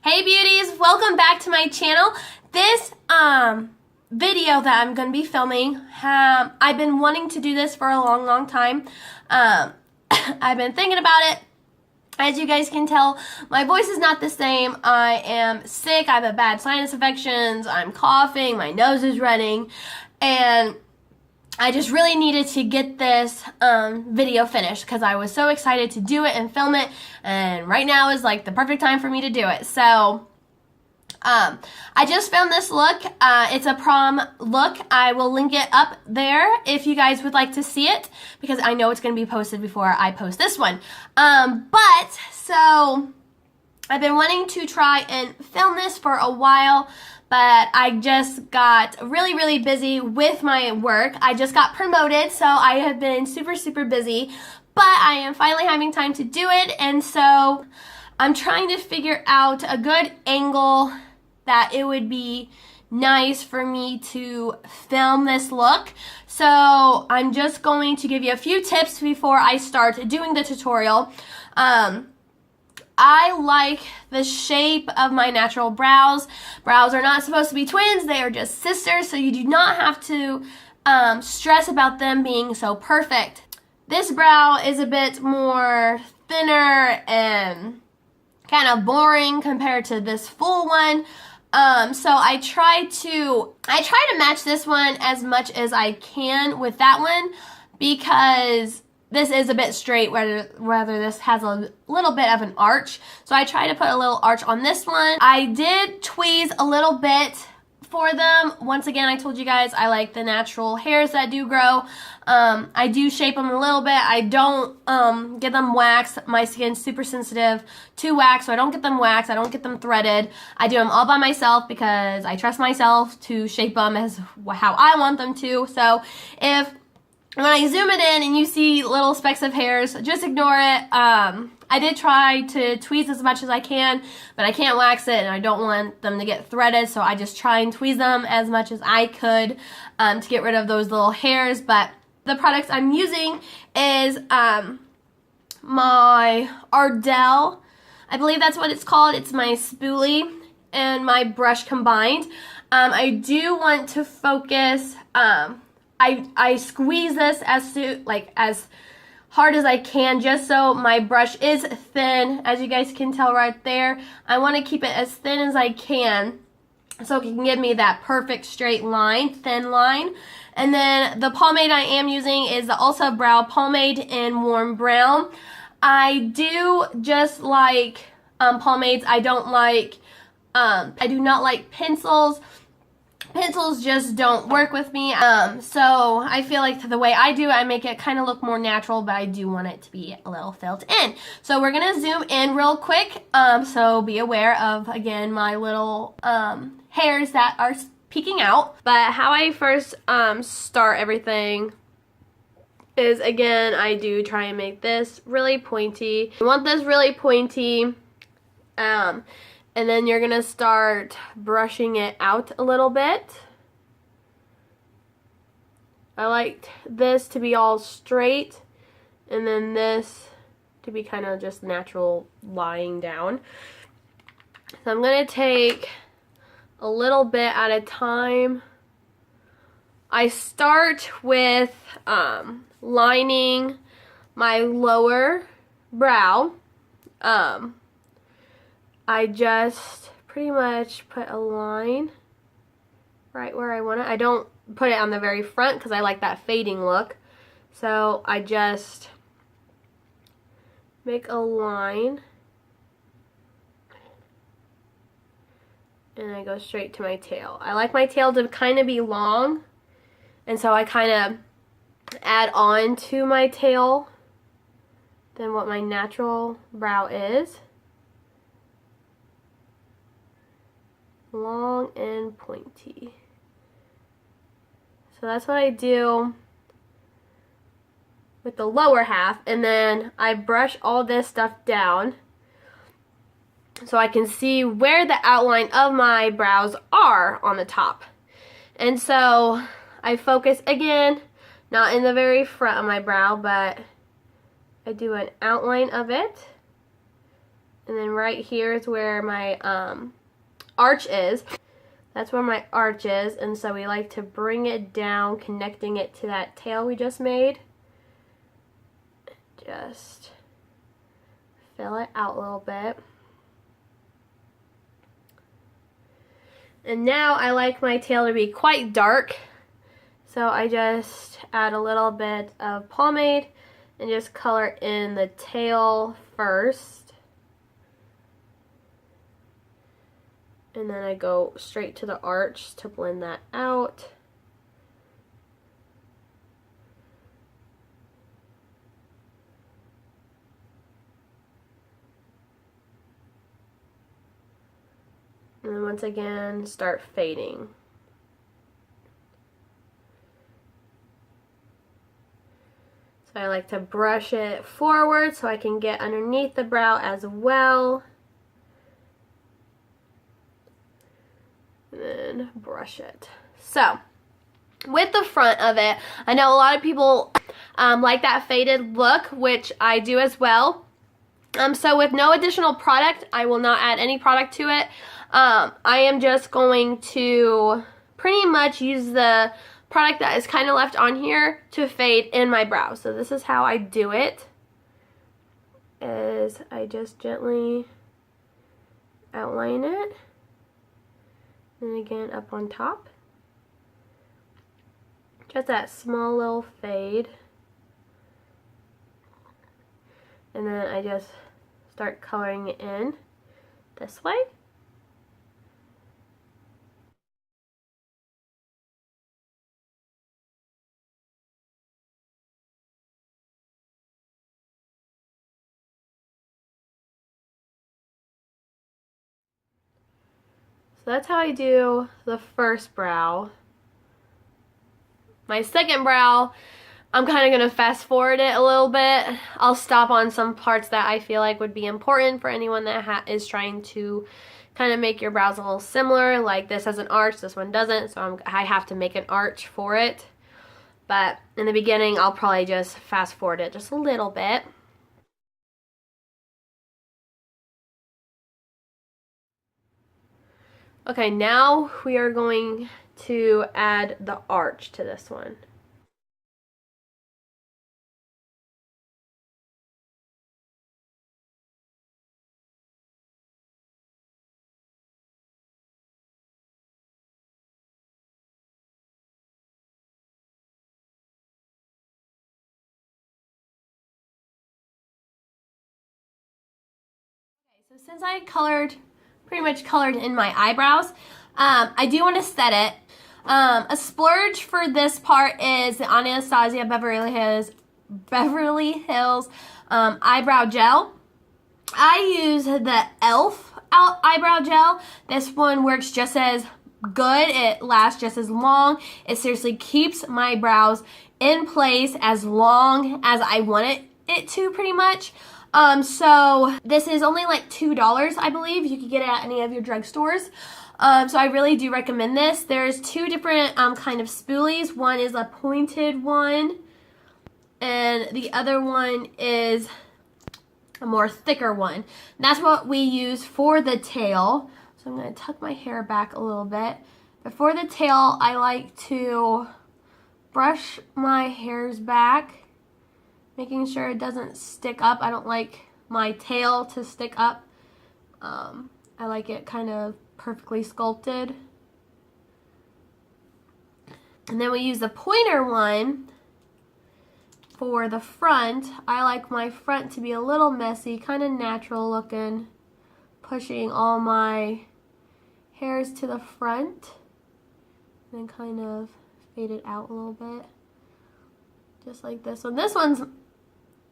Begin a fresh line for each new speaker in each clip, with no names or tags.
Hey beauties, welcome back to my channel. This video that I'm going to be filming, I've been wanting to do this for a long time. I've been thinking about it. As you guys can tell, my voice is not the same. I am sick, I have a bad sinus infections, I'm coughing, my nose is running, and I just really needed to get this video finished because I was so excited to do it and film it, and right now is like the perfect time for me to do it. So I just filmed this look. It's a prom look. I will link it up there if you guys would like to see it because I know it's going to be posted before I post this one. So I've been wanting to try and film this for a while, but I just got really busy with my work. I just got promoted, so I have been super busy, but I am finally having time to do it, and so I'm trying to figure out a good angle that it would be nice for me to film this look. So I'm just going to give you a few tips before I start doing the tutorial. I like the shape of my natural brows. Brows are not supposed to be twins, they are just sisters, so you do not have to stress about them being so perfect. This brow is a bit more thinner and kind of boring compared to this full one. So I try to match this one as much as I can with that one because this is a bit straight, whether this has a little bit of an arch. So I try to put a little arch on this one. I did tweeze a little bit for them. Once again, I told you guys I like the natural hairs that do grow. I do shape them a little bit. I don't get them waxed. My skin's super sensitive to wax, so I don't get them waxed. I don't get them threaded. I do them all by myself because I trust myself to shape them as how I want them to. So when I zoom it in and you see little specks of hairs, just ignore it. I did try to tweeze as much as I can, but I can't wax it and I don't want them to get threaded, so I just try and tweeze them as much as I could to get rid of those little hairs. But the products I'm using is my Ardell, I believe that's what it's called. It's my spoolie and my brush combined. I do want to focus, I squeeze this as hard as I can just so my brush is thin, as you guys can tell right there. I want to keep it as thin as I can so it can give me that perfect straight line, thin line. And then the pomade I am using is the Ulsa Brow Pomade in Warm Brown. I do just like pomades. I don't like, I do not like pencils. Pencils just don't work with me, so I feel like the way I do it, I make it kind of look more natural, but I do want it to be a little filled in. So we're going to zoom in real quick, so be aware of, again, my little hairs that are peeking out. But how I first start everything is, again, I do try and make this really pointy. I want this really pointy, and then you're going to start brushing it out a little bit. I like this to be all straight, and then this to be kind of just natural lying down. So I'm going to take a little bit at a time. I start with lining my lower brow. I just pretty much put a line right where I want it. I don't put it on the very front because I like that fading look. So I just make a line and I go straight to my tail. I like my tail to kind of be long, and so I kind of add on to my tail than what my natural brow is. Long and pointy. So that's what I do with the lower half, and then I brush all this stuff down so I can see where the outline of my brows are on the top. And so I focus again, not in the very front of my brow, but I do an outline of it And then right here is where my arch is. That's where my arch is, and so we like to bring it down, connecting it to that tail we just made. Just fill it out a little bit. And now I like my tail to be quite dark, so I just add a little bit of pomade and just color in the tail first. And then I go straight to the arch to blend that out. And then once again, start fading. So I like to brush it forward so I can get underneath the brow as well. And then brush it. So, with the front of it, I know a lot of people like that faded look, which I do as well. So with no additional product, I will not add any product to it. I am just going to pretty much use the product that is kind of left on here to fade in my brow. So this is how I do it, is I just gently outline it. And again, up on top. Just that small little fade. And then I just start coloring it in this way. So that's how I do the first brow. My second brow, I'm kind of going to fast forward it a little bit. I'll stop on some parts that I feel like would be important for anyone that is trying to kind of make your brows a little similar. Like this has an arch, this one doesn't, so I have to make an arch for it. But in the beginning, I'll probably just fast forward it just a little bit. Okay, now we are going to add the arch to this one. Okay, so since I pretty much colored in my eyebrows, I do want to set it. A splurge for this part is the Anastasia Beverly Hills eyebrow gel. I use the e.l.f. eyebrow gel. This one works just as good. It lasts just as long. It seriously keeps my brows in place as long as I want it to, pretty much. So this is only like $2, I believe. You can get it at any of your drugstores. So I really do recommend this. There's two different kind of spoolies. One is a pointed one, and the other one is a more thicker one. And that's what we use for the tail. So I'm going to tuck my hair back a little bit. But for the tail, I like to brush my hairs back, making sure it doesn't stick up. I don't like my tail to stick up. I like it kind of perfectly sculpted. And then we use the pointer one for the front. I like my front to be a little messy, kind of natural looking, pushing all my hairs to the front, and then kind of fade it out a little bit, just like this one.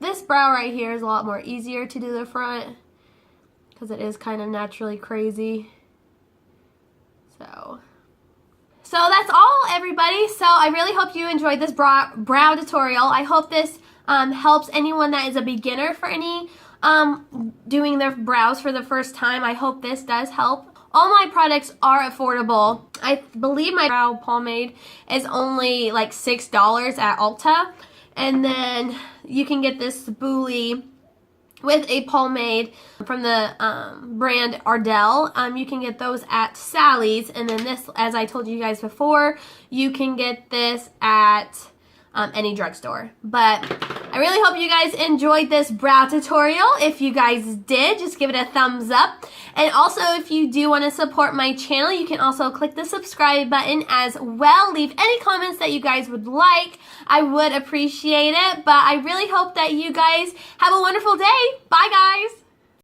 This brow right here is a lot more easier to do the front because it is kind of naturally crazy. So that's all, everybody. So I really hope you enjoyed this brow tutorial. I hope this helps anyone that is a beginner for any doing their brows for the first time. I hope this does help. All my products are affordable. I believe my brow pomade is only like $6 at Ulta. And then you can get this spoolie with a pomade from the brand Ardell. You can get those at Sally's, and then this, as I told you guys before, you can get this at any drugstore. But I really hope you guys enjoyed this brow tutorial. If you guys did, just give it a thumbs up. And also, if you do want to support my channel, you can also click the subscribe button as well. Leave any comments that you guys would like. I would appreciate it. But I really hope that you guys have a wonderful day. Bye, guys.